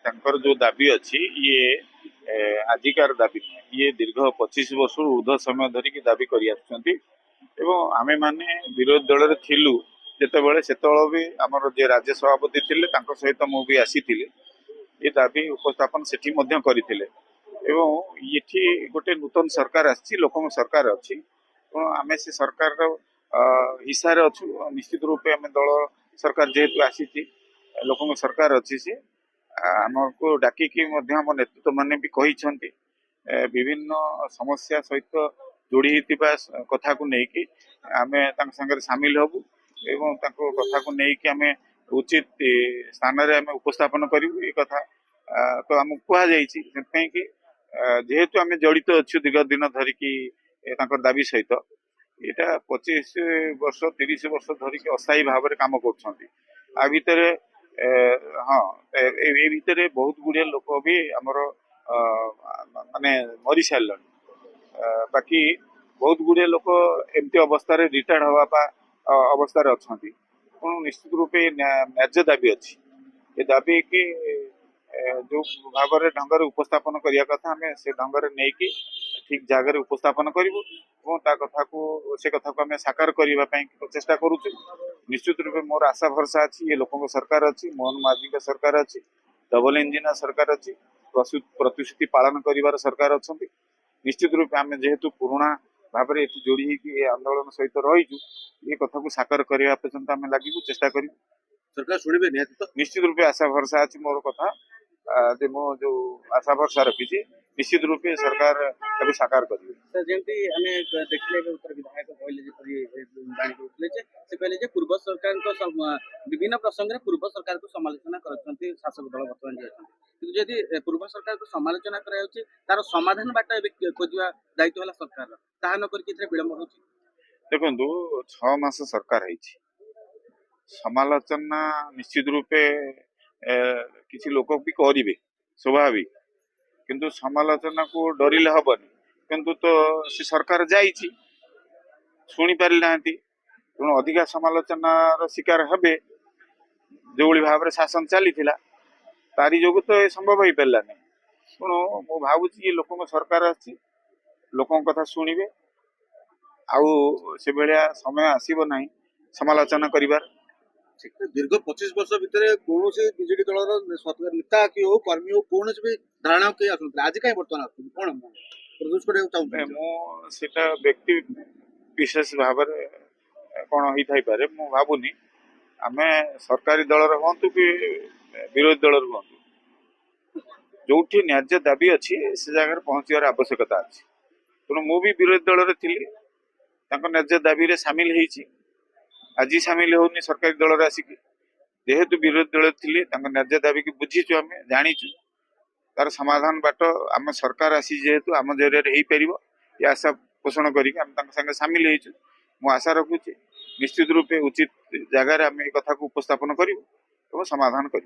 तांकर जो दाबी अच्छी ये आजिकार दाबी ये दीर्घ 25 वर्ष ऊर्ध समय धरिकी दाबी कर आमे माने विरोधी दल थिलु जितेबाला से भी आमर जे राज्य सभापति थिले सहित मु भी आसी ये दाबी उपस्थापन सेठी करते ये गोटे नूतन सरकार आसी लोक सरकार अच्छी आम से सरकार हिसार अच्छु निश्चित रूपे आम दल सरकार जेहेतु आसी लोक सरकार अच्छी सी आम को डाकिकी आम नेतृत्व माने भी कही विभिन्न समस्या सहित जोड़ी कथा को लेकिन आम संगे सामिल हबू एवं कथा को लेकिन आम उचित स्थान में उपस्थापन करूँ ये कथा तो आम कहुई कि जेहेतु आम जड़ित अच्छु दीर्घ दिन धरिकी दाबी सहित यहाँ 25 वर्ष 30 वर्ष धरिकी अस्थायी भाव में कम कर हाँ ए भितर बहुत गुड़े लोक भी आमर माने मरी सारे बाकी बहुत गुड़े लोक एमती अवस्था रिटायर्ड हवा अवस्था अच्छा तेणु निश्चित रूपे न्याज्य दाबी अच्छी ये दाबी कि जो भाव में ढंग उपस्थापन करने कथा आम से ढंग नहीं कि ठीक जगह उपस्थापन करूँ कथा को से कथा को आम साकार करने चेष्टा करूँ निश्चित रूपे मोर आशा भरसा अच्छी ये लोक सरकार अच्छी मोहन माझी का सरकार अच्छी डबल इंजिन सरकार अच्छी प्रतिश्रुति पालन कर सरकार अच्छा निश्चित रूपे आम जेहेतु पुराणा भाव में ये जोड़ी आंदोलन सहित रहीचु ये कथा को साकार करने पर्यंत आम लगे चेष्टा कर सरकार शुणे निश्चित रूपे आशा भरसा अच्छी मोर कथा मो जो आशा भरसा रखी निश्चित रूपे सरकार साकार करेंगे देखले उत्तर विधायक कहले पूर्व सरकार विभिन्न प्रसंग में पूर्व सरकार को समालोचना कर शासक दल बर्तमान जदि पूर्व सरकार को समालोचना तार समाधान बाट खोजा दायित्व है सरकार ताहा न करके विलंब हो देखु 6 मास सरकार है समालोचना निश्चित रूपे किसी लोक भी करेंगे स्वाभाविक किंतु समालोचना को डरिले हबनी किंतु तो सी सरकार जाइए शुणी पारि ना तेणु अधिका समालोचनार शिकार हेबे जो भाव में शासन चली तारी जो तो ये संभव हो पारानी तेणु मु भावुची ये लोक सरकार अच्छी लोक कथा शुणे आउ से भाया समय आसब ना समालोचना करिबार दीर्घ 25 वर्ष भितर कौन बीजेडी दल नेता कि हो कर्मी हो कौन भी धारणा कहीं आस आज कहीं बर्तमान कौन मुझे व्यक्ति विशेष भाव कौन हो पारे मु भावुनी आम सरकारी दल हूँ कि विरोधी दल हूँ जो न्याज्य दाबी अच्छी से जगह पहुँचार आवश्यकता अच्छी तेणु मु भी विरोधी दल थी न्याज्य दाबी सामिल होती आज सामिल होनी सरकारी दल आसिक जेहेतु विरोधी दल थी न्याज्य दाबी की बुझीचु आम जाचु तार समाधान बाट आम सरकार आसी जेहेतु आम जरिए हो पार ये आशा पोषण कर सामिल होचु मु आशा रखुची निश्चित रूपे उचित जगह आम ये कथा को उपस्थापन करूँ समाधान करूँ।